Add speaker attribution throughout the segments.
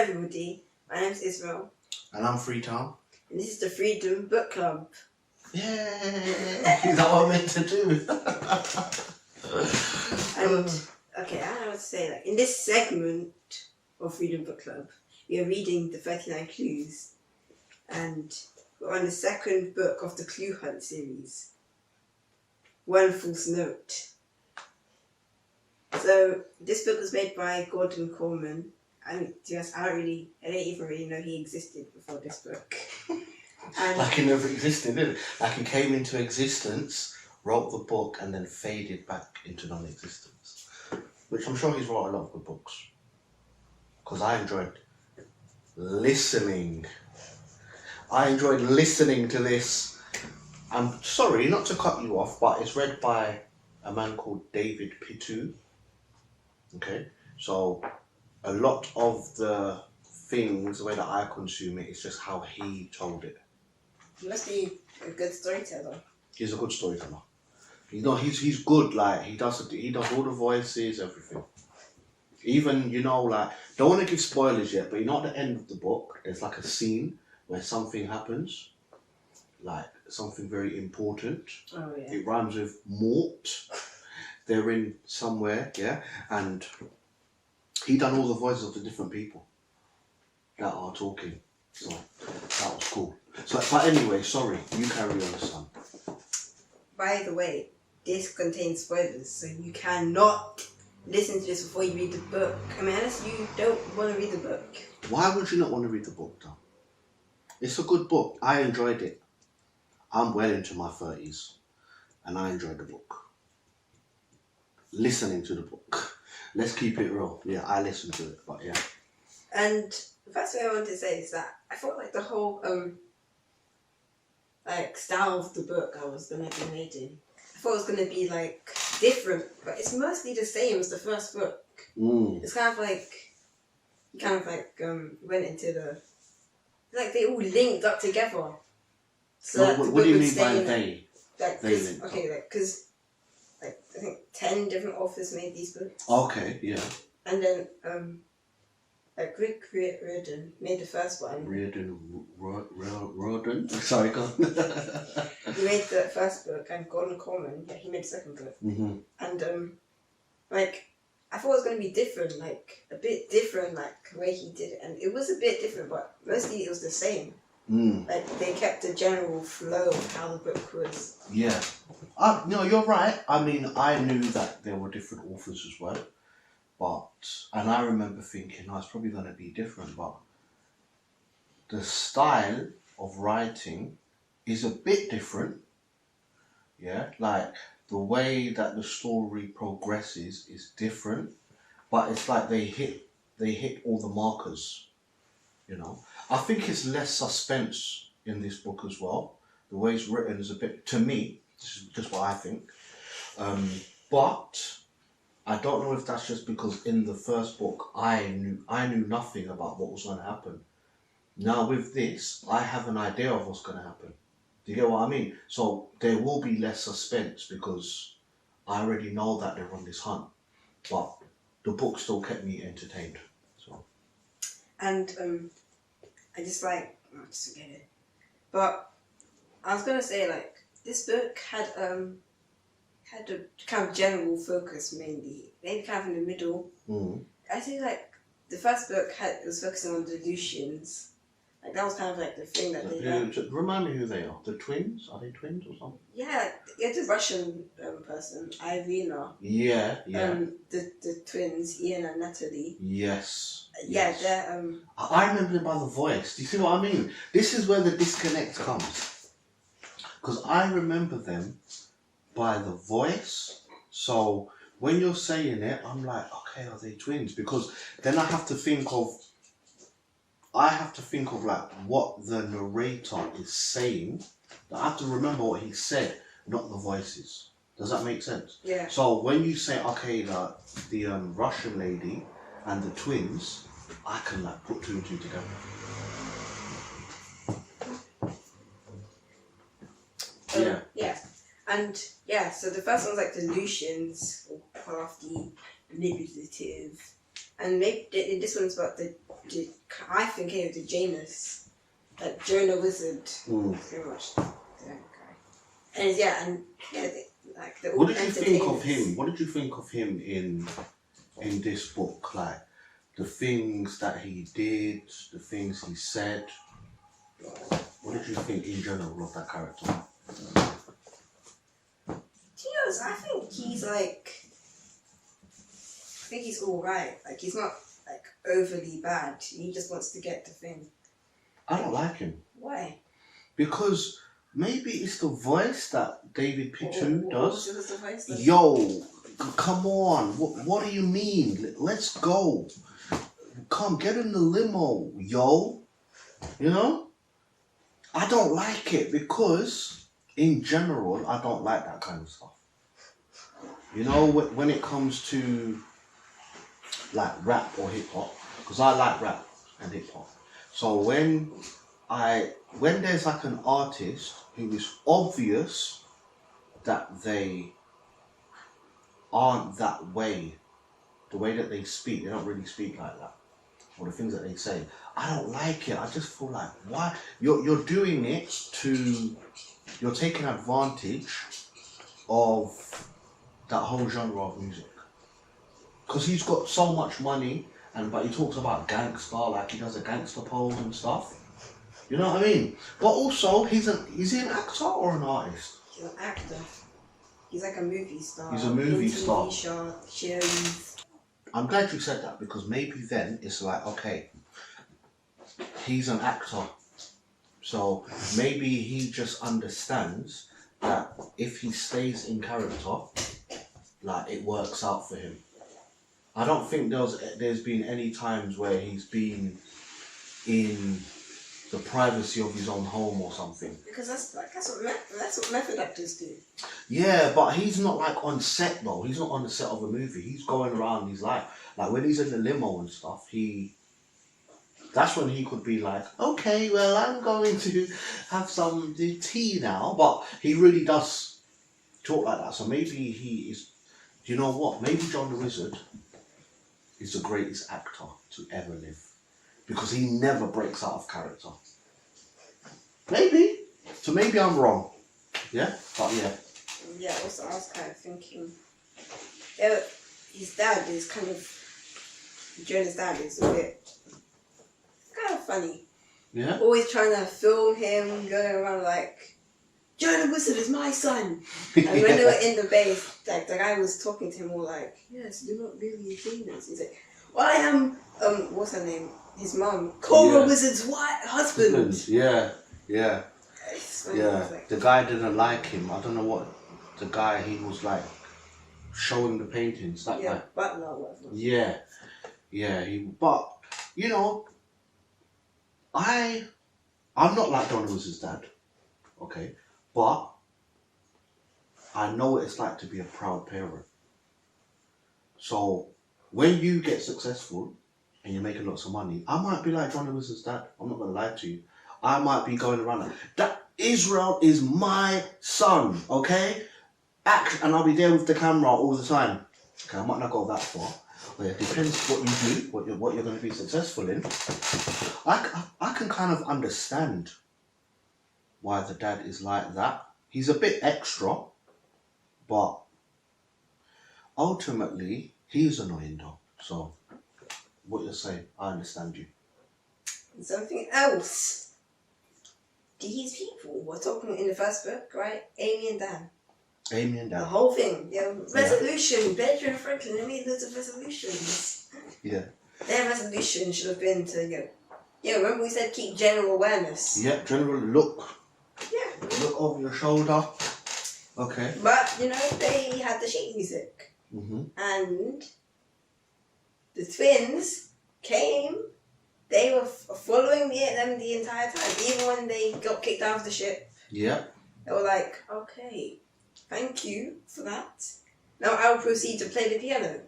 Speaker 1: everybody, my name's Israel.
Speaker 2: And I'm Freetown.
Speaker 1: And this is the Freedom Book Club.
Speaker 2: Yay! Is that what I'm meant to do?
Speaker 1: And, okay, I don't know what to say. Like, in this segment of Freedom Book Club, we are reading the 39 Clues. And we're on the second book of the Clue Hunt series. One False Note. So, this book was made by Gordon Coleman. And to be honest, I don't even really know he existed before this book. And
Speaker 2: like he never existed, did it? Like he came into existence, wrote the book, and then faded back into non-existence. Which I'm sure he's wrote a lot of good books. Because I enjoyed listening. To this. I'm sorry not to cut you off, but it's read by a man called David Pittu. Okay? So a lot of the things, the way that I consume it, is just how he told it.
Speaker 1: he must be a good storyteller.
Speaker 2: He's a good storyteller. He's good. Like he does all the voices, everything. Even like don't want to give spoilers yet, but at the end of the book, there's like a scene where something happens, like something very important.
Speaker 1: Oh yeah.
Speaker 2: It rhymes with mort. They're in somewhere, yeah, and he done all the voices of the different people that are talking. So that was cool. So, but anyway, sorry, you carry on, son.
Speaker 1: By the way, this contains spoilers, so you cannot listen to this before you read the book. I mean, unless you don't want to read the book.
Speaker 2: Why would you not want to read the book, though? It's a good book. I enjoyed it. I'm well into my 30s, and I enjoyed the book. Listening to the book. Let's keep it real. Yeah, I listened to it, but yeah.
Speaker 1: And the first thing I wanted to say is that I thought like the whole style of the book I was gonna be made in. I thought it was gonna be like different, but it's mostly the same as the first book. It's kind of like went into they all linked up together. So
Speaker 2: Well, what do you mean by they?
Speaker 1: Because I think 10 different authors made these books.
Speaker 2: Okay, yeah.
Speaker 1: And then Rick Riordan made the first one.
Speaker 2: Riordan? Sorry, go on.
Speaker 1: He made the first book, and Gordon Coleman, he made the second book.
Speaker 2: Mm-hmm.
Speaker 1: And I thought it was going to be different, like a bit different, like the way he did it, and it was a bit different, but mostly it was the same. Like they kept the general flow of how the book was.
Speaker 2: Yeah. No, you're right. I mean, I knew that there were different authors as well. And I remember thinking, it's probably going to be different, but the style of writing is a bit different. Yeah, like the way that the story progresses is different, but it's like they hit all the markers, I think it's less suspense in this book as well. The way it's written is a bit, to me, this is just what I think, but I don't know if that's just because in the first book I knew nothing about what was going to happen. Now with this, I have an idea of what's going to happen. Do you get what I mean? So there will be less suspense because I already know that they're on this hunt. But the book still kept me entertained. So.
Speaker 1: And I just forget it. But I was going to say this book had a kind of general focus mainly, maybe kind of in the middle. I think the first book was focusing on delusions. That was kind of the thing that they did.
Speaker 2: Remind me who they are. The twins? Are they twins or something?
Speaker 1: Yeah, it's a Russian person, Irina.
Speaker 2: Yeah.
Speaker 1: The twins, Ian and Natalie.
Speaker 2: Yes.
Speaker 1: Yeah, they're
Speaker 2: I remember them by the voice. Do you see what I mean? This is where the disconnect comes. Because I remember them by the voice. So when you're saying it, I'm like, okay, are they twins? Because then I have to think of what the narrator is saying. I have to remember what he said, not the voices. Does that make sense?
Speaker 1: Yeah.
Speaker 2: So when you say, okay, the Russian lady and the twins, I can put two and two together.
Speaker 1: Yeah. And so the first one's delusions, or crafty, manipulative, And maybe this one's about the I think the Janus, like Jonah Wizard, pretty much. And like the.
Speaker 2: What did you think of him? What did you think of him in this book? Like the things that he did, the things he said. What did you think in general of that character?
Speaker 1: I think he's alright. Like he's not like overly bad. He just wants to get the thing.
Speaker 2: I don't like him.
Speaker 1: Why?
Speaker 2: Because maybe it's the voice that David Pittu does.
Speaker 1: What's the voice?
Speaker 2: Yo, come on. What do you mean? Let's go. Come, get in the limo, yo. You know? I don't like it because, in general, I don't like that kind of stuff. You know, when it comes to like rap or hip hop, because I like rap and hip hop. So when there's like an artist who is obvious that they aren't that way, the way that they speak, they don't really speak like that, or the things that they say, I don't like it. I just feel like, why? You're doing it you're taking advantage of that whole genre of music. Because he's got so much money, but he talks about gangster, like he does a gangster pose and stuff. You know what I mean? But also, is he an actor or an artist?
Speaker 1: He's an actor. He's like a movie star.
Speaker 2: He's a movie star.
Speaker 1: Shows.
Speaker 2: I'm glad you said that, because maybe then it's like, okay, he's an actor. So maybe he just understands that if he stays in character, like it works out for him. I don't think there's been any times where he's been in the privacy of his own home or something.
Speaker 1: Because that's what method actors do.
Speaker 2: Yeah, but he's not like on set though. He's not on the set of a movie. He's going around his life. Like when he's in the limo and stuff, that's when he could be like, okay, well, I'm going to have some tea now. But he really does talk like that. So maybe he is, do you know what? Maybe Jonah Wizard is the greatest actor to ever live. Because he never breaks out of character. Maybe. So maybe I'm wrong. Yeah? But yeah.
Speaker 1: Yeah, also I was kind of thinking, his dad is kind of, Jonah's dad is a bit, kind of funny.
Speaker 2: Yeah?
Speaker 1: Always trying to film him, going around like, Jonah Wizard is my son. And when they were in the base, like the guy was talking to him all like, yes, you're not really a genius. He's like, well, I am, what's her name? His mum, Cobra Wizard's husband.
Speaker 2: Yeah.
Speaker 1: Like,
Speaker 2: the guy didn't like him. I don't know what the guy, he was like showing the paintings. That guy.
Speaker 1: Butler or whatever.
Speaker 2: Yeah. But you know, I'm not like Jonah Wizard's dad, okay, but I know what it's like to be a proud parent. So when you get successful and you're making lots of money, I might be like Jonah Wizard's dad. I'm not gonna lie to you. I might be going around like, that Israel is my son, okay? Action, and I'll be there with the camera all the time. Okay, I might not go that far, but it depends what you do, what you're going to be successful in. I can kind of understand why the dad is like that. He's a bit extra, but ultimately he's annoying though. So what you're saying, I understand you.
Speaker 1: Something else. These people were talking in the first book, right? Amy and Dan. The whole thing. Resolution. Benjamin Franklin, they made loads of resolutions.
Speaker 2: Yeah.
Speaker 1: Their resolution should have been to remember we said keep general awareness.
Speaker 2: Yeah, general look.
Speaker 1: Yeah.
Speaker 2: Look over your shoulder. Okay.
Speaker 1: But, they had the sheet music.
Speaker 2: Mm-hmm.
Speaker 1: And the twins came. They were following them the entire time, even when they got kicked out of the ship.
Speaker 2: Yeah.
Speaker 1: They were like, okay, thank you for that. Now I'll proceed to play the piano.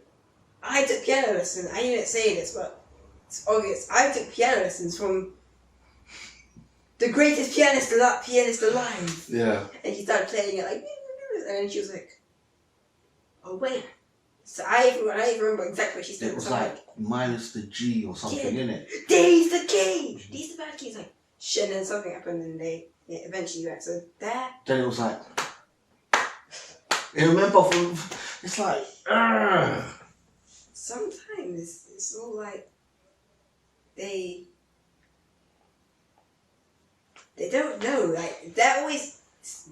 Speaker 1: I took piano lessons. I didn't say this, but it's obvious. I took piano lessons from the greatest pianist alive.
Speaker 2: Yeah.
Speaker 1: And he started playing it like, and then she was like, oh wait, So I even remember exactly what she said.
Speaker 2: It was like minus the G or something, innit?
Speaker 1: D's the key! D's the bad key. It's like, shit, and then something happened and they eventually went, so there.
Speaker 2: Then it was like, you remember from, it's like, Ugh.
Speaker 1: Sometimes it's all like, they don't know, like, they always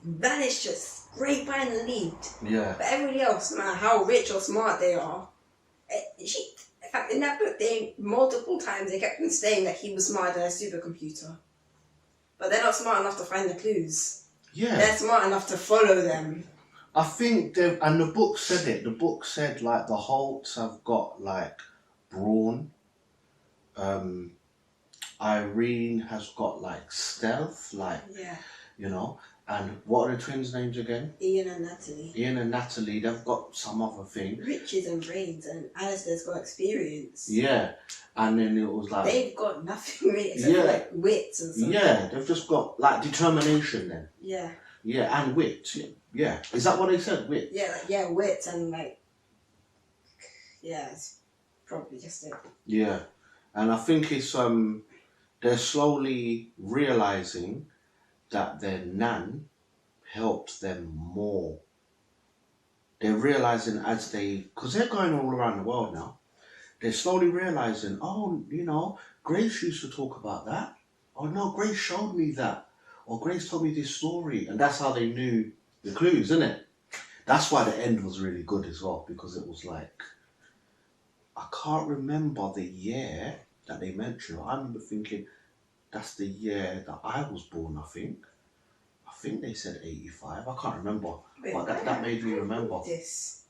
Speaker 1: manage to scrape by the lead.
Speaker 2: Yeah.
Speaker 1: But everybody else, no matter how rich or smart they are, in fact, in that book, multiple times they kept on saying that he was smarter than a supercomputer. But they're not smart enough to find the clues.
Speaker 2: Yeah.
Speaker 1: They're smart enough to follow them.
Speaker 2: I think, and the book said it, the book said, like, the Holts have got, like, brawn. Irene has got, like, stealth, like, you know. And what are the twins' names again?
Speaker 1: Ian and Natalie.
Speaker 2: Ian and Natalie, they've got some other thing.
Speaker 1: Riches and brains, and Alistair's got experience.
Speaker 2: Yeah. And then it was like...
Speaker 1: They've got nothing really except for, like, wits and something.
Speaker 2: Yeah, they've just got, like, determination then.
Speaker 1: Yeah.
Speaker 2: Yeah, and wit. Yeah. Is that what they said? Wit?
Speaker 1: Yeah, wit and, like... Yeah, it's probably just it.
Speaker 2: Yeah. And I think it's, they're slowly realising that their nan helped them more. They're realising as they... Because they're going all around the world now. They're slowly realising, oh, you know, Grace used to talk about that. Oh, no, Grace showed me that. Or Grace told me this story. And that's how they knew the clues, isn't it? That's why the end was really good as well. Because it was like... I can't remember the year that they mentioned. I remember thinking, that's the year that I was born, I think. I think they said 85. I can't remember.
Speaker 1: Wait,
Speaker 2: but that made me remember.
Speaker 1: This.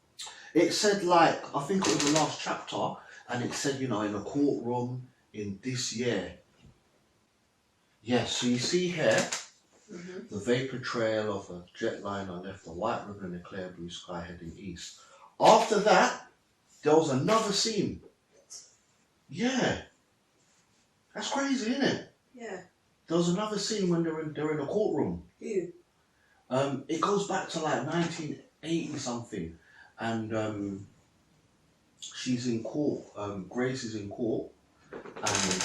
Speaker 2: It said, like, I think it was the last chapter, and it said, you know, in a courtroom in this year. Yeah, so you see here, the vapor trail of a jetliner left a white ribbon in a clear blue sky heading east. After that, there was another scene. Yeah. That's crazy, isn't it?
Speaker 1: Yeah.
Speaker 2: There was another scene when they're in a courtroom.
Speaker 1: Who?
Speaker 2: It goes back to like 1980 something, and she's in court. Grace is in court, and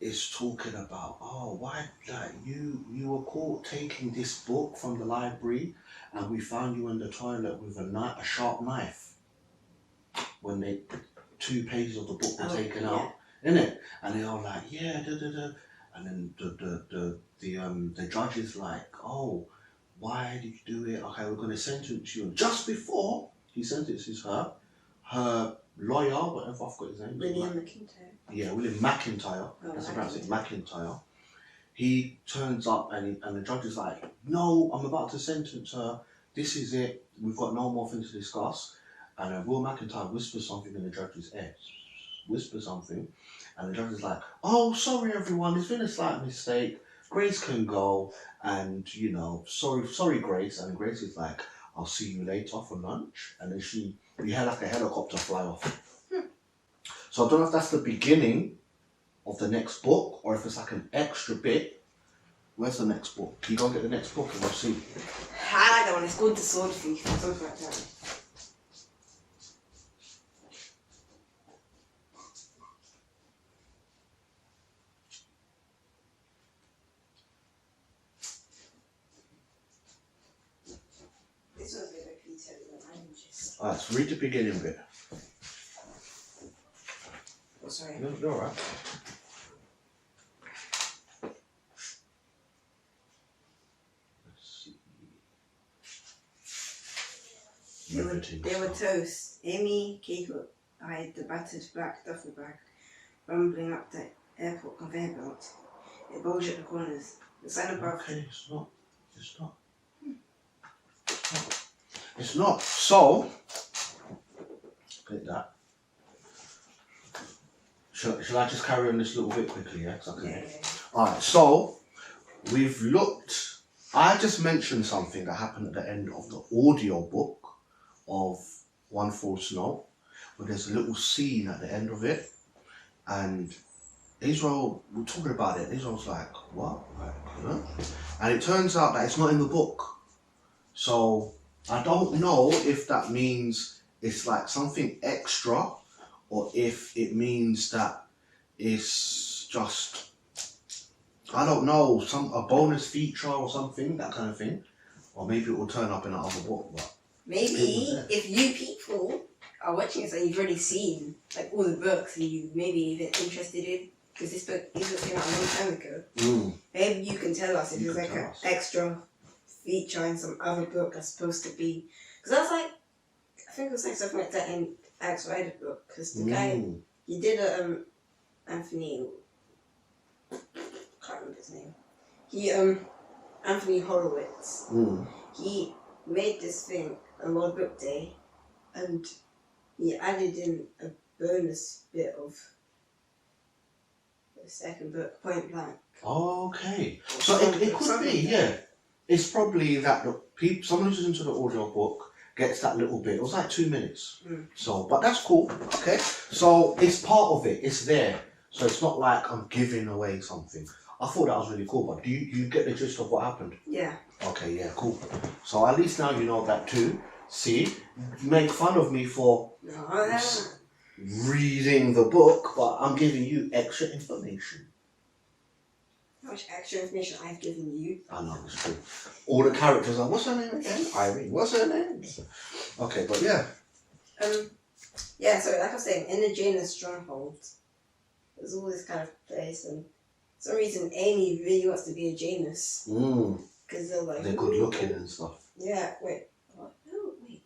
Speaker 2: is talking about, oh, why, like, you were caught taking this book from the library, and we found you in the toilet with a sharp knife when 2 pages of the book were taken out, innit? And they're all like, yeah, da da da. And then the judge is like, oh, why did you do it? Okay, we're going to sentence you. And just before he sentences her lawyer, whatever, I forgot his name.
Speaker 1: William McIntyre.
Speaker 2: Yeah, William McIntyre. That's the pronounce it, McIntyre. He turns up and the judge is like, no, I'm about to sentence her. This is it. We've got no more things to discuss. And Will McIntyre whispers something in the judge's ear. Whispers something. And the judge is like, oh, sorry everyone, there's been a slight mistake. Grace can go, and, you know, sorry Grace. And Grace is like, I'll see you later for lunch. And then we had like a helicopter fly off. So I don't know if that's the beginning of the next book, or if it's like an extra bit. Where's the next book? Can you go and get the next book and we'll see?
Speaker 1: I like that one, it's called The Sword Thief, or something like that.
Speaker 2: Alright, so read the beginning bit.
Speaker 1: Oh, sorry.
Speaker 2: No, you're alright. Let's see.
Speaker 1: They were toast. Amy Kehoe eyed the battered black duffel bag rumbling up the airport conveyor belt. It bulged at the corners. The sign above.
Speaker 2: Okay, it's not. It's not. So, get that. Shall I just carry on this little bit quickly, yeah?
Speaker 1: Yeah.
Speaker 2: Alright, so, we've looked... I just mentioned something that happened at the end of the audiobook of One False Note, where there's a little scene at the end of it, and Israel, we're talking about it, Israel's like, what? Like, you know? And it turns out that it's not in the book. So, I don't know if that means it's like something extra, or if it means that it's just, I don't know, a bonus feature or something, that kind of thing. Or maybe it will turn up in another book. But
Speaker 1: maybe if you people are watching this and you've already seen like all the books and you maybe even interested in, because these books came out a long time ago. Maybe you can tell us if there's like an extra feature in some other book that's supposed to be. Because I was like, I think it was like something like that in Alex Rider book. Because the guy, he did a Anthony, can't remember his name. Anthony Horowitz. He made this thing on World Book Day, and he added in a bonus bit of the second book, Point Blank.
Speaker 2: Okay. So it could be, yeah. It's probably that someone who's listening to the audiobook gets that little bit. It was like 2 minutes. So, but that's cool. Okay. So it's part of it. It's there. So it's not like I'm giving away something. I thought that was really cool, but do you get the gist of what happened?
Speaker 1: Yeah.
Speaker 2: Okay, yeah, cool. So at least now you know that too. See, you make fun of me for reading the book, but I'm giving you extra information.
Speaker 1: How much extra information I've given you?
Speaker 2: I know, it's true. All the characters are, what's her name again? Irene, what's her name? Okay, but yeah.
Speaker 1: Yeah, so like I was saying, in the Janus stronghold, there's all this kind of place, and for some reason Amy really wants to be a Janus. Because they're like...
Speaker 2: They're good looking and stuff.
Speaker 1: Yeah, wait. What? No, wait.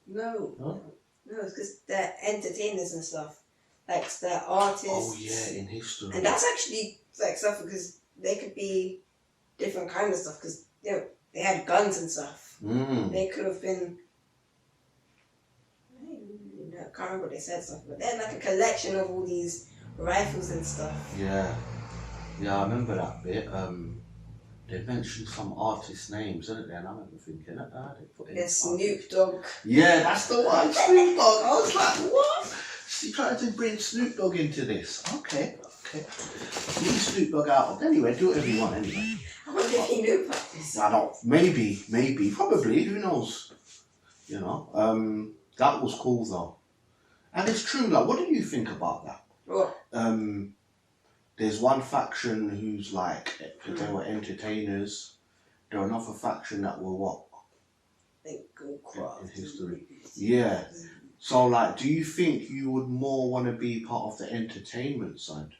Speaker 1: No. Huh? No, it's because they're entertainers and stuff. Like, they're artists.
Speaker 2: Oh, yeah, in history.
Speaker 1: And that's actually, like, stuff because they could be different kind of stuff because, you know, they had guns and stuff. They could have been... I can't remember what they said stuff, but they had, like, a collection of all these rifles and stuff.
Speaker 2: Yeah. Yeah, I remember that bit. They mentioned some artist names, didn't they? And I remember thinking, they put in
Speaker 1: Snoop Dogg.
Speaker 2: Yeah, that's the one, Snoop Dogg. I was like, what? She tried to bring Snoop Dogg into this. Okay. Leave Snoop Dogg out. Anyway, do whatever you want anyway.
Speaker 1: I wonder if he knew about this.
Speaker 2: I don't. Maybe, probably. Who knows? You know. That was cool though, and it's true. Like, what do you think about that?
Speaker 1: What?
Speaker 2: There's one faction who's like, they were entertainers. There are another faction that were what? In history. Yeah. So like, do you think you would more want to be part of the entertainment side?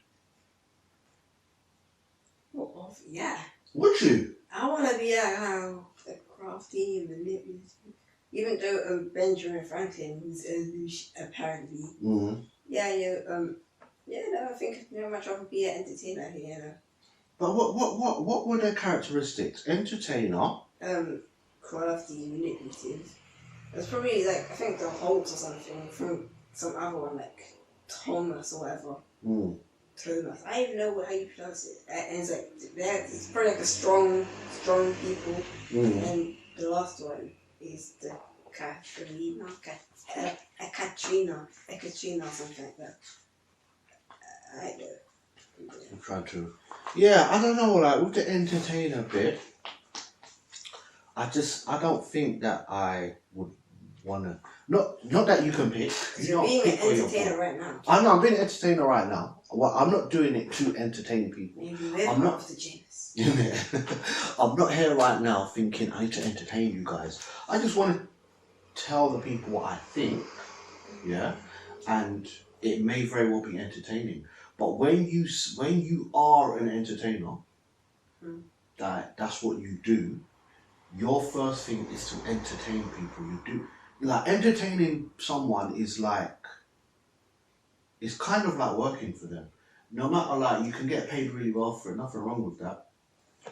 Speaker 1: Well, yeah.
Speaker 2: Would you?
Speaker 1: I want to be like crafty and manipulative. Even though Benjamin Franklin was apparently. I think much rather be an entertainer here.
Speaker 2: But what were their characteristics? Entertainer.
Speaker 1: Crafty, manipulative. It's probably like, I think the Holt or something from some other one, like Thomas or whatever. Thomas. I don't even know how you pronounce it. And it's like, it's probably like a strong people. And the last one is the Katrina or something like that.
Speaker 2: I'm trying to... Yeah, I don't know, like, with the entertainer bit, I don't think that I would want to... Not that you can pick.
Speaker 1: You're being an entertainer right now.
Speaker 2: I know, I'm being an entertainer right now. Well, I'm not doing it to entertain people.
Speaker 1: Maybe we're part of the Janus.
Speaker 2: I'm not here right now thinking I need to entertain you guys. I just want to tell the people what I think, yeah? And it may very well be entertaining. But when you are an entertainer, that's what you do. Your first thing is to entertain people. You do, like, entertaining someone is like, it's kind of like working for them. No matter, like, you can get paid really well for it, nothing wrong with that.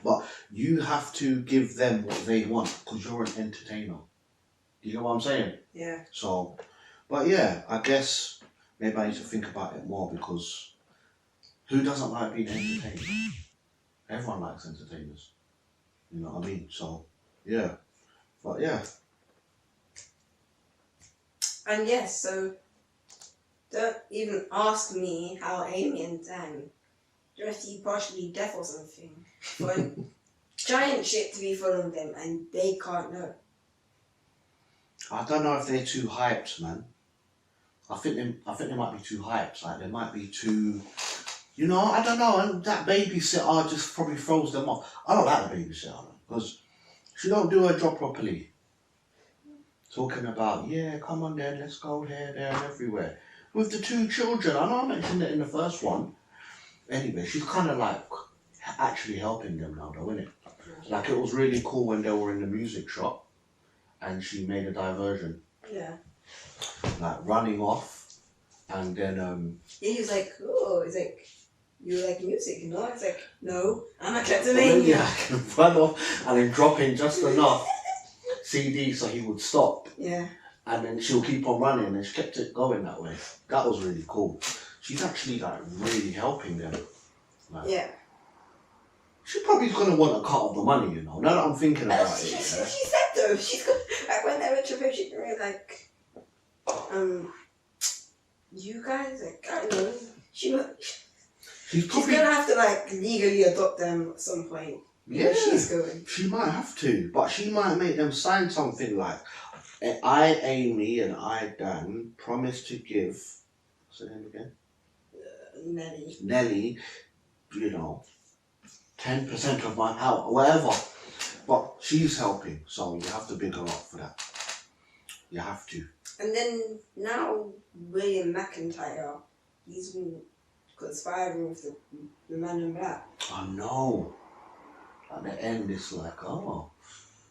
Speaker 2: But you have to give them what they want because you're an entertainer. You know what I'm saying?
Speaker 1: Yeah.
Speaker 2: So, but yeah, I guess maybe I need to think about it more because who doesn't like being entertained? Everyone likes entertainers. You know what I mean? So, yeah. But yeah.
Speaker 1: And yes, so don't even ask me how Amy and Dan dressed partially deaf or something for a giant ship to be following them and they can't know.
Speaker 2: I don't know if they're too hyped, man. I think they might be too hyped. Like they might be too, I don't know. And that babysitter just probably throws them off. I don't like the babysitter because she don't do her job properly. Talking about, yeah, come on then, let's go here, there, and everywhere. With the 2 children, I know I mentioned it in the first one. Anyway, she's kind of like actually helping them now, though, isn't it? Like it was really cool when they were in the music shop, and she made a diversion.
Speaker 1: Yeah.
Speaker 2: Like running off, and then
Speaker 1: He was like, oh, he's like, you like music, It's like, no, I'm a kleptomaniac.
Speaker 2: I can run off and then drop in just enough CD so he would stop.
Speaker 1: Yeah.
Speaker 2: And then she'll keep on running, and she kept it going that way. That was really cool. She's actually like really helping them. Like,
Speaker 1: Yeah.
Speaker 2: She's probably gonna want a cut of the money, Now that I'm thinking about
Speaker 1: She
Speaker 2: it.
Speaker 1: said though, she's got, like when they went to her, she can really like, you guys, like, I don't know, she's gonna have to like legally adopt them at some point.
Speaker 2: Yeah,
Speaker 1: she's going.
Speaker 2: She might have to, but she might make them sign something like, I, Amy, and I, Dan, promise to give, what's her name again? Nellie, 10% of my power, whatever. But she's helping, so you have to big her up for that. You have to.
Speaker 1: And then now William McIntyre, he's conspiring with the man in black.
Speaker 2: I know. At the end, it's like, oh.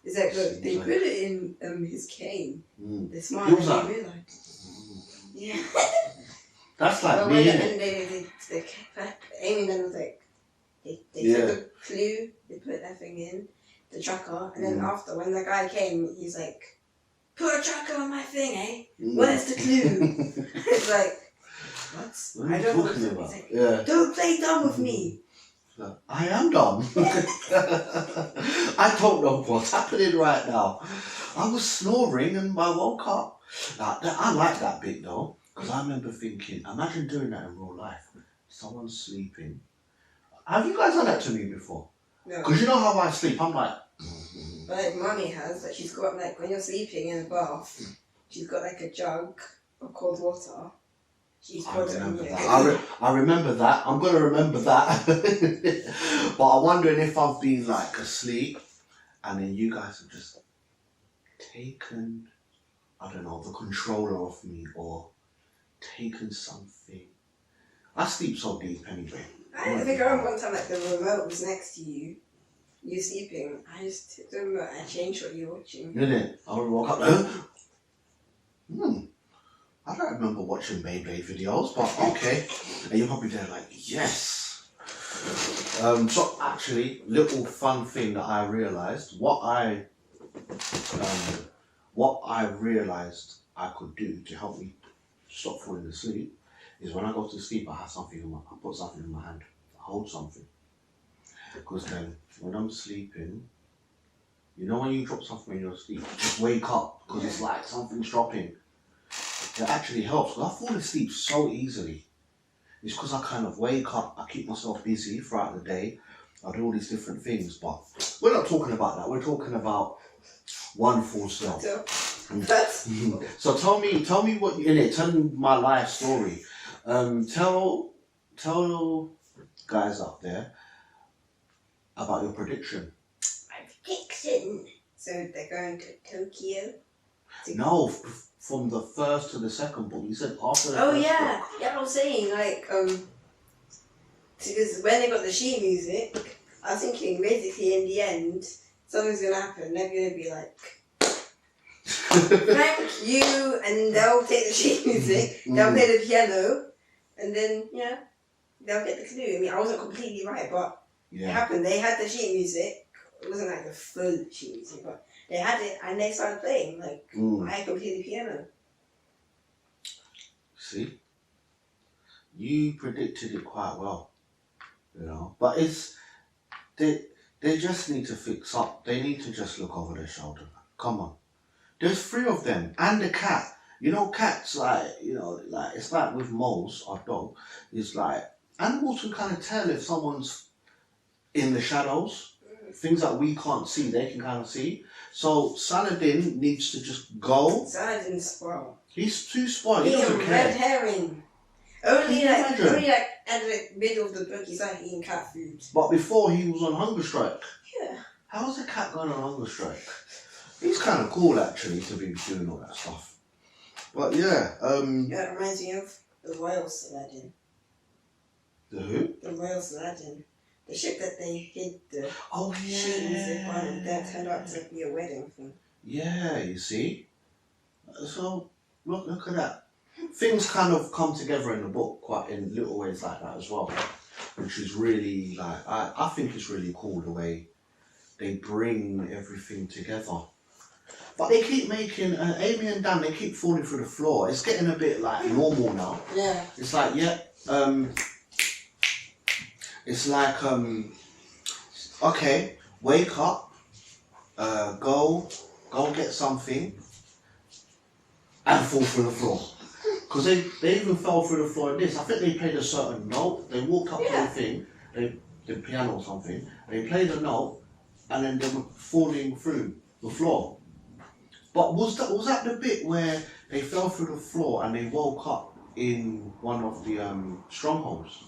Speaker 1: It's like, look, they put it in his cane. They smart
Speaker 2: He
Speaker 1: and
Speaker 2: was
Speaker 1: they
Speaker 2: like,
Speaker 1: realised. Yeah.
Speaker 2: That's like
Speaker 1: but
Speaker 2: me.
Speaker 1: when they Amy then was like, they took the clue, they put that thing in, the tracker, and then after, when the guy came, he's like, put a tracker on my thing, eh? Where's the clue? It's like, what?
Speaker 2: What are you talking about?
Speaker 1: Like, don't play dumb with me.
Speaker 2: I am dumb. I don't know what's happening right now. I was snoring and I woke up. I like that bit though, because I remember thinking, imagine doing that in real life. Someone's sleeping. Have you guys done that to me before?
Speaker 1: No.
Speaker 2: Because you know how I sleep, I'm like...
Speaker 1: But like mummy has, like she's got like, when you're sleeping in a bath, she's got like a jug of cold water. She's
Speaker 2: I remember that. I remember that. I'm going to remember that. But I'm wondering if I've been like asleep and then you guys have just taken, I don't know, the controller off me or taken something. I sleep so deep anyway.
Speaker 1: I think I remember one time like the remote was next to you. You sleeping. I just took the remote and I changed what you were watching.
Speaker 2: Did it? I woke up I don't remember watching Beyblade videos, but okay. And you're probably there like, yes. So actually, little fun thing that I realised, what I realised I could do to help me stop falling asleep is when I go to sleep, I put something in my hand, I hold something. Because then, when I'm sleeping, when you drop something when you're asleep, just wake up, because it's like something's dropping. It actually helps, because I fall asleep so easily. It's because I kind of wake up, I keep myself busy throughout the day, I do all these different things, but we're not talking about that, we're talking about one full self. So tell me what, tell me my life story. Tell guys out there about your prediction.
Speaker 1: My prediction. So they're going to Tokyo?
Speaker 2: No, from the first to the second book. You said after the first book.
Speaker 1: Yeah, I was saying like because when they got the sheet music, I was thinking basically in the end something's gonna happen. They're gonna be like, thank you, and they'll take the sheet music, they'll play the piano, and then they'll get the clue. I mean, I wasn't completely right, but it happened. They had the sheet music. It wasn't like the full sheet music, but they had it and they started playing. Like I could play the piano.
Speaker 2: See, you predicted it quite well, But they just need to fix up. They need to just look over their shoulder. Come on, there's 3 of them and the cat. Cats like it's like with moles or dog. It's like animals can kind of tell if someone's in the shadows. things that we can't see, they can kind of see. So Saladin needs to just go.
Speaker 1: Saladin's spoiled.
Speaker 2: He's too spoiled. He
Speaker 1: He's a
Speaker 2: doesn't
Speaker 1: red
Speaker 2: care.
Speaker 1: herring. Only like at the middle of the book, he's like eating cat food.
Speaker 2: But before he was on hunger strike.
Speaker 1: Yeah.
Speaker 2: How is a cat going on hunger strike? He's kind of cool actually to be doing all that stuff. But yeah.
Speaker 1: Yeah, it reminds me of the Royal Saladin.
Speaker 2: The who?
Speaker 1: The Royal Saladin. The ship that they hid the
Speaker 2: yeah.
Speaker 1: on, that turned out to be a wedding thing.
Speaker 2: Yeah, you see? So, look at that. Things kind of come together in the book quite in little ways like that as well. Which is really, like, I think it's really cool the way they bring everything together. But they keep making, Amy and Dan, they keep falling through the floor. It's getting a bit, like, normal now.
Speaker 1: Yeah.
Speaker 2: It's like, it's like, okay, wake up, go get something, and fall through the floor. Because they even fell through the floor in this. I think they played a certain note, they walked up to the thing, the piano or something, they played a note, and then they were falling through the floor. But was that the bit where they fell through the floor and they woke up in one of the strongholds?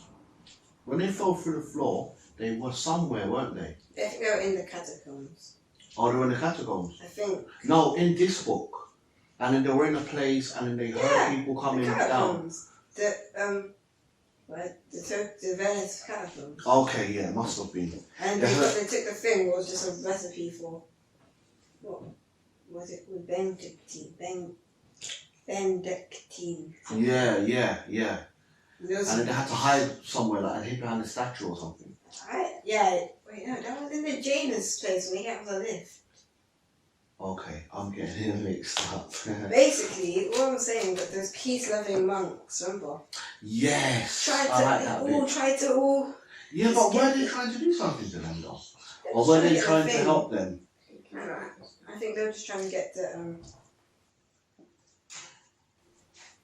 Speaker 2: When they fell through the floor, they were somewhere, weren't they?
Speaker 1: I think they were in the catacombs.
Speaker 2: Oh, they were in the catacombs?
Speaker 1: I think.
Speaker 2: No, in this book. And then they were in a place and then they heard people coming down.
Speaker 1: The Venice catacombs.
Speaker 2: Okay, yeah, it must have been.
Speaker 1: And they took the thing, it was just a recipe for, what was it called? Benedictine.
Speaker 2: Yeah. And then they had to hide somewhere, like hid behind a statue or something.
Speaker 1: Wait, no, that was in the Janus place when he got on the lift.
Speaker 2: Okay, I'm getting it mixed up.
Speaker 1: Basically, what I'm saying is that those peace-loving monks, remember?
Speaker 2: Yes,
Speaker 1: Tried to.
Speaker 2: Yeah, but were they trying to do something to them though? Or were they trying to help them?
Speaker 1: I think they were just trying to get the,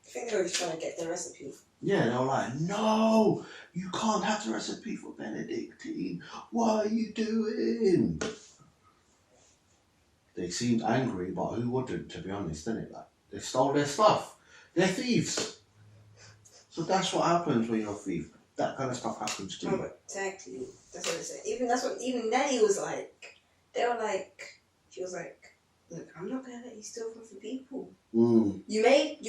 Speaker 1: I think they were just trying to get the recipe.
Speaker 2: Yeah, they were like, no, you can't have the recipe for Benedictine. What are you doing? They seemed angry, but who wouldn't, to be honest, didn't it? Like, they stole their stuff. They're thieves. So that's what happens when you're a thief. That kind of stuff happens to you.
Speaker 1: But exactly. That's what they said. Even Nellie was like, she was like, look, I'm not going to let you steal from people.
Speaker 2: Mm.
Speaker 1: You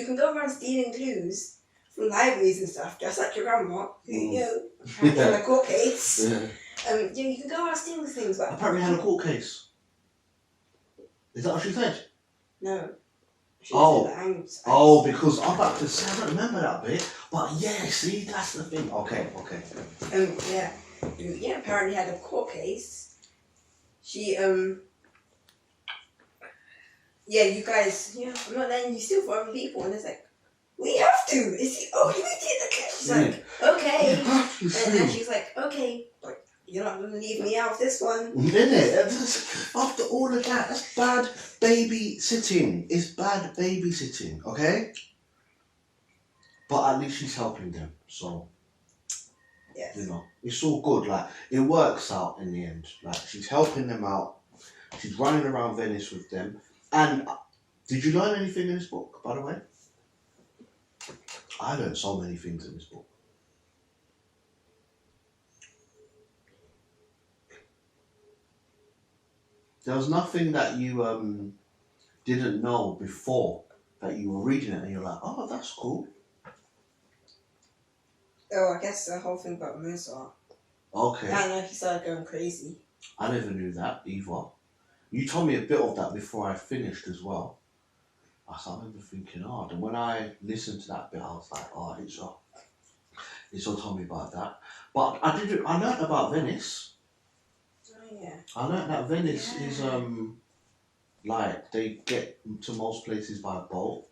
Speaker 1: can go around stealing clues from libraries and stuff, just like your grandma, who, had a court case.
Speaker 2: Yeah.
Speaker 1: You can go around stealing things. But
Speaker 2: apparently had a court case. Is that what she said?
Speaker 1: No.
Speaker 2: Because I'm about to say, I don't remember that bit. But yeah, see, that's the thing. Okay.
Speaker 1: Apparently had a court case. She, you guys, I'm not letting you steal from other people. And it's like, we have to. It's the only way to get the cash. She's like, okay. And then she's like, okay, but you're not going to leave me out of this one.
Speaker 2: Isn't it? After all of that, that's bad babysitting. It's bad babysitting, okay? But at least she's helping them, so...
Speaker 1: Yes.
Speaker 2: It's all good. Like, it works out in the end. Like, she's helping them out. She's running around Venice with them. And did you learn anything in this book, by the way? I learned so many things in this book. There was nothing that you didn't know before that you were reading it and you're like, oh, that's cool.
Speaker 1: Oh, I guess the whole thing about Mozart.
Speaker 2: Okay.
Speaker 1: I don't know if he started going crazy.
Speaker 2: I never knew that either. You told me a bit of that before I finished as well. I remember thinking, and when I listened to that bit, I was like, it's all told me about that. But I learned about Venice.
Speaker 1: Oh, yeah.
Speaker 2: I learned that Venice is, like, they get to most places by boat.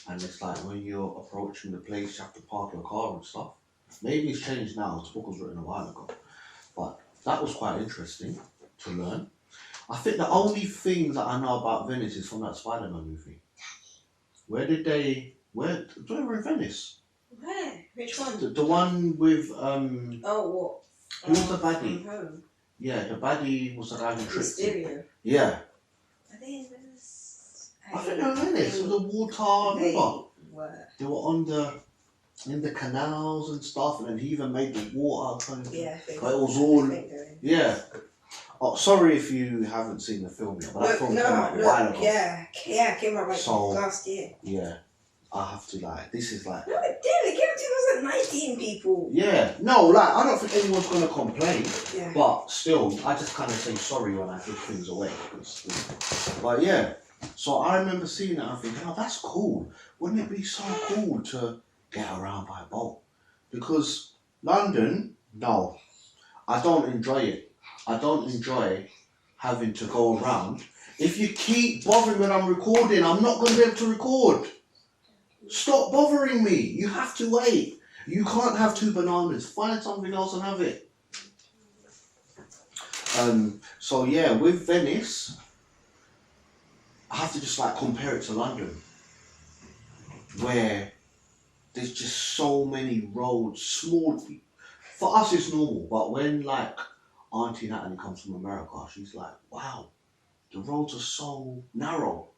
Speaker 2: And it's like, when you're approaching the place, you have to park your car and stuff. Maybe it's changed now, this book was written a while ago. But that was quite interesting to learn. I think the only thing that I know about Venice is from that Spider-Man movie. They were in Venice.
Speaker 1: Where? Which one?
Speaker 2: The one with,
Speaker 1: what?
Speaker 2: who was the baddie?
Speaker 1: From Home.
Speaker 2: Yeah, the baddie was the guy who tricked him.
Speaker 1: Mysterio.
Speaker 2: Yeah.
Speaker 1: Are they in Venice?
Speaker 2: I don't know, Venice. With the water, remember? They were on in the canals and stuff, and then he even made the water kind of.
Speaker 1: Yeah.
Speaker 2: But it was all. Yeah. Oh, sorry if you haven't seen the film yet, but that film came out a while ago.
Speaker 1: Yeah, came out last year.
Speaker 2: Yeah. I have to this is like.
Speaker 1: No, it did. It came out 2019, people.
Speaker 2: Yeah. No, I don't think anyone's gonna complain.
Speaker 1: Yeah.
Speaker 2: But still, I just kind of say sorry when I give things away. But yeah. So I remember seeing that and thinking, oh, that's cool. Wouldn't it be so cool to get around by boat? Because London, no, I don't enjoy it. I don't enjoy having to go around. If you keep bothering when I'm recording, I'm not going to be able to record. Stop bothering me. You have to wait. You can't have 2 bananas. Find something else and have it. So yeah, with Venice, I have to just compare it to London, where there's just so many roads, small. For us it's normal, but when Auntie Natalie comes from America, she's like, wow, the roads are so narrow.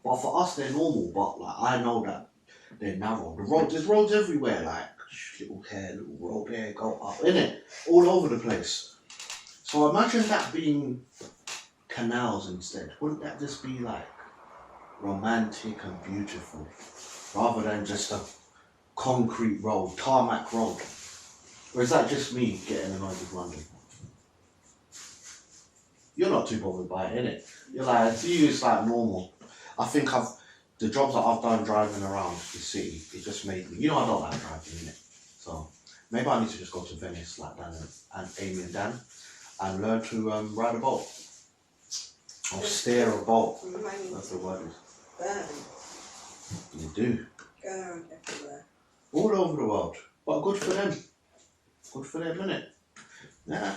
Speaker 2: But for us they're normal, but I know that they're narrow. There's roads everywhere, little here, little road there, go up, innit? All over the place. So imagine that being canals instead. Wouldn't that just be romantic and beautiful, rather than just a concrete road, tarmac road? Or is that just me getting annoyed with London? You're not too bothered by it, innit? You're to you it's normal. I think the jobs that I've done driving around the city, it just made me, I don't like driving, innit? So maybe I need to just go to Venice like Dan and Amy and Dan and learn to ride a boat. Or steer a boat. That's the word. You do.
Speaker 1: Go around everywhere.
Speaker 2: All over the world. But good for them. Good for them, innit? Yeah.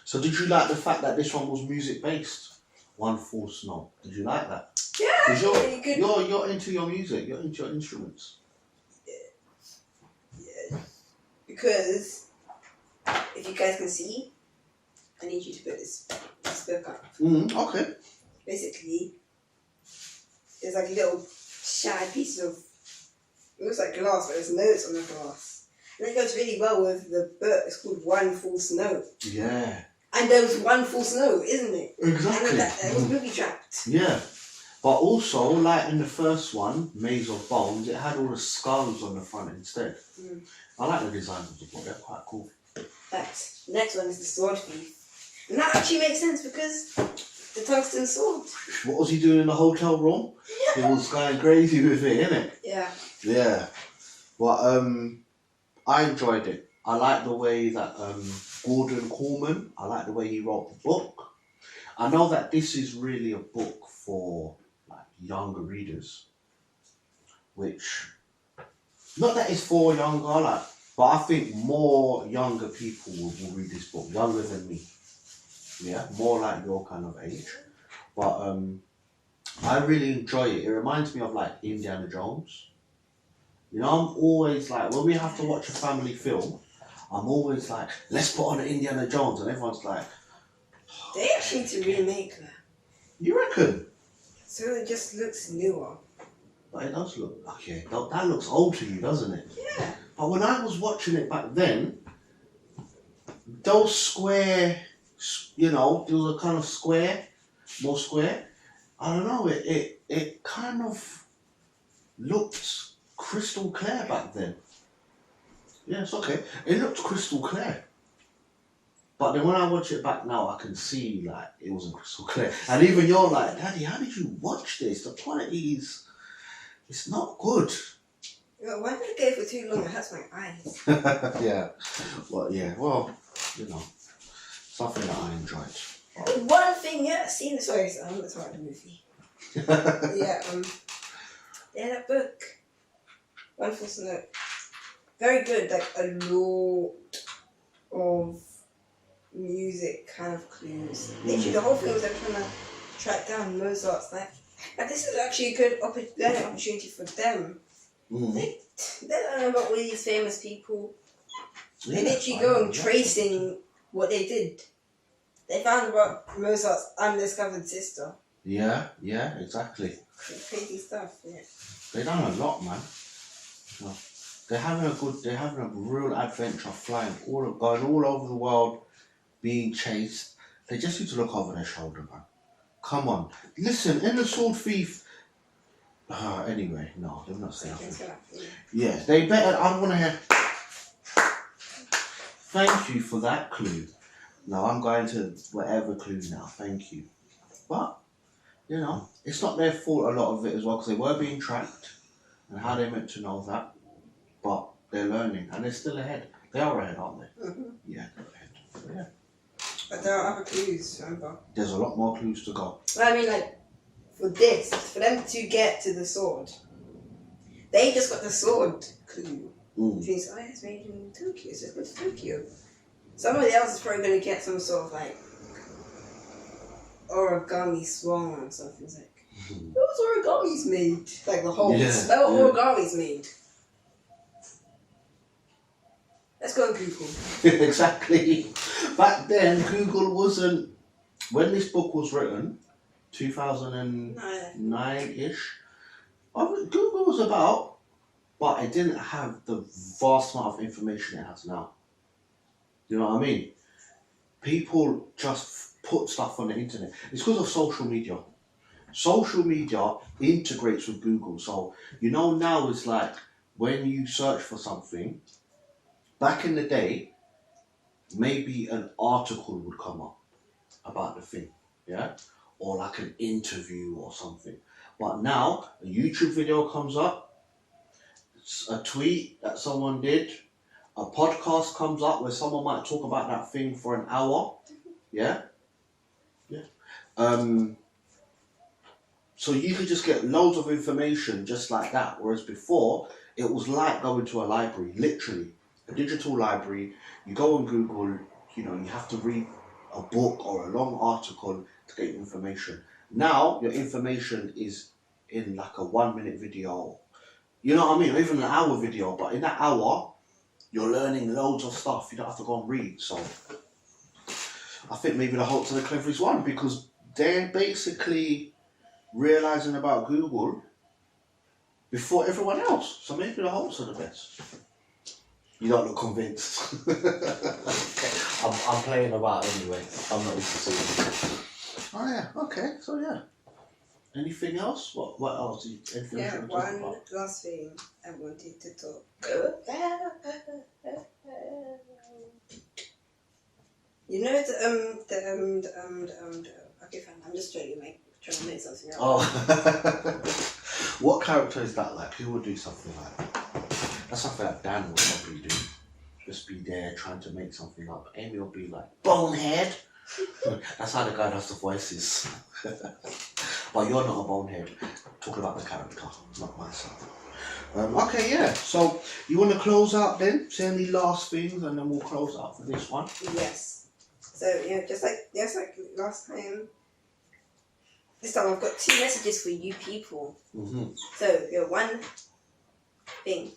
Speaker 2: So did you like the fact that this one was music based? One False Note. Did you like that?
Speaker 1: Yeah.
Speaker 2: Because you're into your music. You're into your instruments.
Speaker 1: Yeah. Because if you guys can see, I need you to put this book up.
Speaker 2: Okay.
Speaker 1: Basically, there's little shattered pieces of, it looks like glass, but there's notes on the glass. And it goes really well with the book. It's called One False Note.
Speaker 2: Yeah.
Speaker 1: And there was one false note, isn't it?
Speaker 2: Exactly.
Speaker 1: And it was booby trapped.
Speaker 2: Yeah. But also, in the first one, Maze of Bones, it had all the skulls on the front instead. I like the design of the book. They're quite cool.
Speaker 1: Thanks. Next one is the Sword Thief. And that actually makes sense because the tungsten sword.
Speaker 2: What was he doing in the hotel room? He was going crazy with it, innit?
Speaker 1: Yeah.
Speaker 2: Yeah. But I enjoyed it. I like the way that Gordon Corman, I like the way he wrote the book. I know that this is really a book for younger readers, which, not that it's for younger, but I think more younger people will read this book, younger than me. Yeah, more your kind of age. But I really enjoy it. It reminds me of Indiana Jones. I'm always when we have to watch a family film, I'm always let's put on Indiana Jones, and everyone's
Speaker 1: they actually need to remake that.
Speaker 2: You reckon?
Speaker 1: So it just looks newer.
Speaker 2: But it does look, okay, that looks old to you, doesn't it?
Speaker 1: Yeah.
Speaker 2: But when I was watching it back then, those square, there was a kind of square, more square. I don't know, it kind of looked crystal clear back then. Yeah, it's okay. It looked crystal clear. But then when I watch it back now, I can see it wasn't crystal clear. And even you're Daddy, how did you watch this? The quality it's not good.
Speaker 1: Why did I go for too long? It hurts my eyes.
Speaker 2: Yeah. Well, something that I enjoyed.
Speaker 1: One thing, sorry, I'm not talking about the movie. That book. One False Note. Very good, a lot of music kind of clues. Literally, the whole thing was trying to track down Mozart's and this is actually a good opportunity for them. They don't know about all these famous people. They literally go and tracing what they did. They found about Mozart's undiscovered sister.
Speaker 2: Yeah, exactly.
Speaker 1: Crazy stuff, yeah.
Speaker 2: They done a lot, man. No. They're having a real adventure, flying going all over the world, being chased. They just need to look over their shoulder, man. Come on, listen. In the Sword Thief. Anyway, no, they're not saying nothing. Yeah, they better. I don't want to hear. Thank you for that clue. Now I'm going to whatever clue now. Thank you. But you know, it's not their fault. A lot of it as well because they were being tracked, and how they meant to know that. But they're learning, and they're still ahead. They are ahead, aren't they?
Speaker 1: Mm-hmm.
Speaker 2: Yeah, they're ahead. So, yeah.
Speaker 1: But there are other clues, remember?
Speaker 2: There's a lot more clues to go.
Speaker 1: Well, I mean, like, for them to get to the sword, they just got the sword clue. Which means, it's made in Tokyo, so let's go to Tokyo. Somebody else is probably going to get some sort of, like, origami swan or something. It's like, those origamis made? Like, the whole origamis made. Let's go on Google.
Speaker 2: Exactly. Back then, Google wasn't... When this book was written, 2009-ish, Google was about, but it didn't have the vast amount of information it has now. You know what I mean? People just put stuff on the internet. It's because of social media. Social media integrates with Google. So, you know, now it's like when you search for something, back in the day, maybe an article would come up about the thing, yeah? Or like an interview or something. But now, a YouTube video comes up, a tweet that someone did, a podcast comes up where someone might talk about that thing for an hour, yeah? Yeah. So you could just get loads of information just like that, whereas before, it was like going to a library, literally. A digital library, you go on Google, you know, you have to read a book or a long article to get information. Now, your information is in like a 1-minute video, you know what I mean, or even an hour video, but in that hour, you're learning loads of stuff, you don't have to go and read. So, I think maybe the Hulks are the cleverest one because they're basically realising about Google before everyone else. So maybe the Hulks are the best. You don't look convinced.
Speaker 3: I'm playing about anyway. I'm not interested.
Speaker 2: Oh yeah, okay, so yeah. Anything else? What else? Anything else you want to talk about?
Speaker 1: Last thing I wanted to talk. You know okay, fine. I'm just trying to make something up.
Speaker 2: Oh, what character is that like? Who would do something like that? That's something that Dan would probably do. Just be there trying to make something up. Amy will be like, bonehead! That's how the guy does the voices. But you're not a bonehead. Talking about the character, not myself. Okay, yeah. So, you want to close out then? Say any last things and then we'll close out for this one.
Speaker 1: Yes. So, just like last time, this time I've got 2 messages for you people.
Speaker 2: Mm-hmm.
Speaker 1: So, one thing.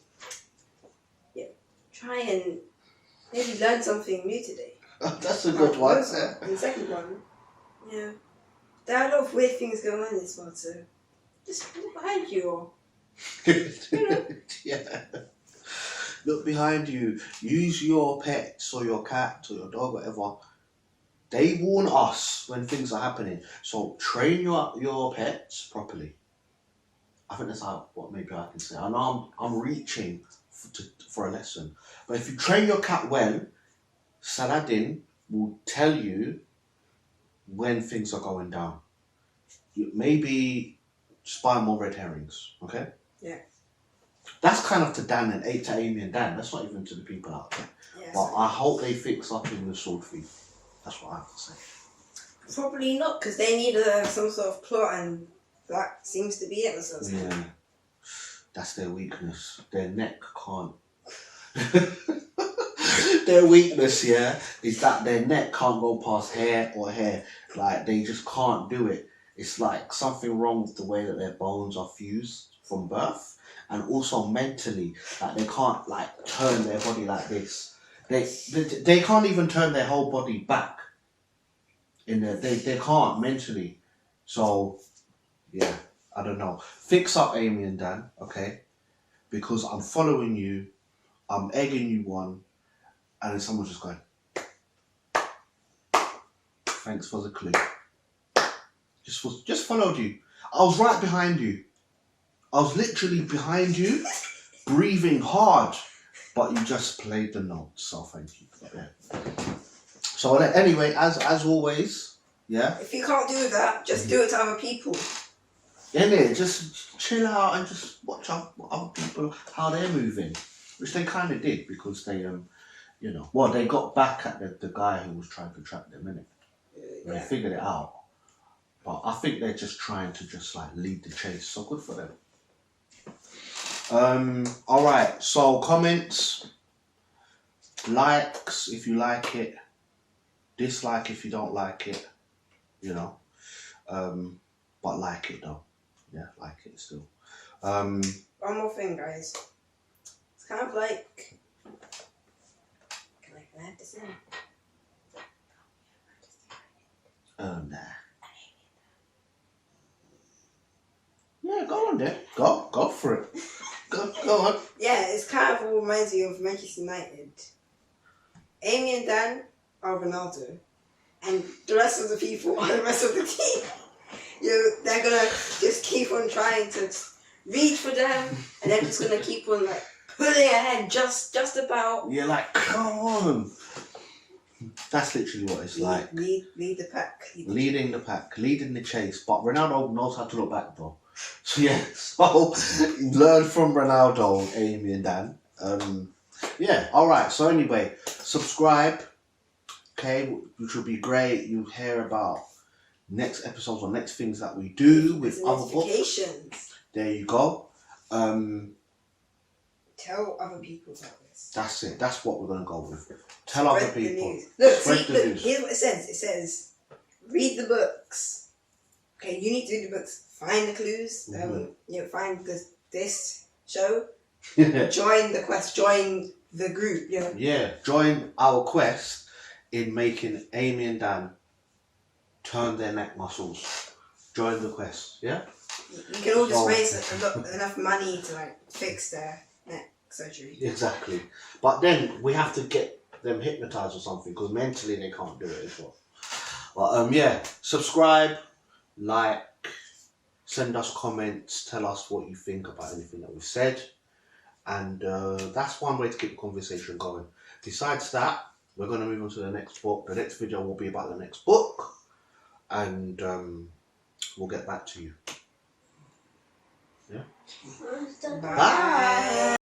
Speaker 1: Try and maybe learn something new today.
Speaker 2: That's a good one.
Speaker 1: And the second one, there are a lot of weird things going on in this world, so just look behind you or,
Speaker 2: Yeah. Look behind you. Use your pets or your cat or your dog, whatever. They warn us when things are happening. So train your pets properly. I think that's what maybe I can say. I know I'm reaching for a lesson. But if you train your cat well, Saladin will tell you when things are going down. Maybe just buy more red herrings, okay?
Speaker 1: Yeah.
Speaker 2: That's kind of to Dan and to Amy and Dan. That's not even to the people out there.
Speaker 1: Yeah,
Speaker 2: but I hope they fix up in the Sword Thief. That's what I have to say.
Speaker 1: Probably not, because they need some sort of plot, and that seems to be it.
Speaker 2: Yeah. That's their weakness. Their neck can't. Their weakness, is that their neck can't go past hair or hair. Like, they just can't do it. It's like something wrong with the way that their bones are fused from birth. And also mentally, like they can't like turn their body like this. They can't even turn their whole body back. in there. They can't mentally. So yeah, I don't know. Fix up Amy and Dan, okay? Because I'm following you, I'm egging you on, and then someone's just going, thanks for the clue. Just followed you. I was right behind you. I was literally behind you, breathing hard, but you just played the notes. So thank you. Yeah. So anyway, as always, yeah.
Speaker 1: If you can't do that, just do it to other people.
Speaker 2: Yeah, just chill out and just watch other people how they're moving, which they kind of did because they they got back at the guy who was trying to trap them, innit? They figured it out. But I think they're just trying to just like lead the chase. So good for them. Alright, so comments, likes if you like it, dislike if you don't like it, but like it though. Yeah, like it still.
Speaker 1: One more thing, guys. It's kind of like, can I have this in?
Speaker 2: Nah. Yeah, go on then. Go for it. Go on.
Speaker 1: Yeah, it's kind of reminds me of Manchester United. Amy and Dan are Ronaldo, and the rest of the people are the rest of the team. They're gonna just keep on trying to reach for them, and they're just gonna keep on like pulling ahead just about.
Speaker 2: You're like, come on. That's literally what it's like.
Speaker 1: Lead the pack.
Speaker 2: Leading the pack, leading the chase. But Ronaldo knows how to look back though. So yeah, so learn from Ronaldo, Amy and Dan. Yeah, alright, so anyway, subscribe, okay, which will be great. You'll hear about next episodes or next things that we do with other books. There you go.
Speaker 1: Tell other people about this.
Speaker 2: That's it. That's what we're going to go with. Tell other people.
Speaker 1: Look, here's what it says. It says, read the books. Okay, you need to read the books. Find the clues. Find this show. Join the quest. Join the group.
Speaker 2: Yeah. Join our quest in making Amy and Dan turn their neck muscles. Join the quest. Yeah.
Speaker 1: You can all just raise enough money to like fix their neck surgery.
Speaker 2: Exactly. But then we have to get them hypnotized or something because mentally they can't do it as well. But yeah, subscribe, like, send us comments, tell us what you think about anything that we've said. And that's one way to keep the conversation going. Besides that, we're going to move on to the next book. The next video will be about the next book. And we'll get back to you. Yeah?
Speaker 1: Bye.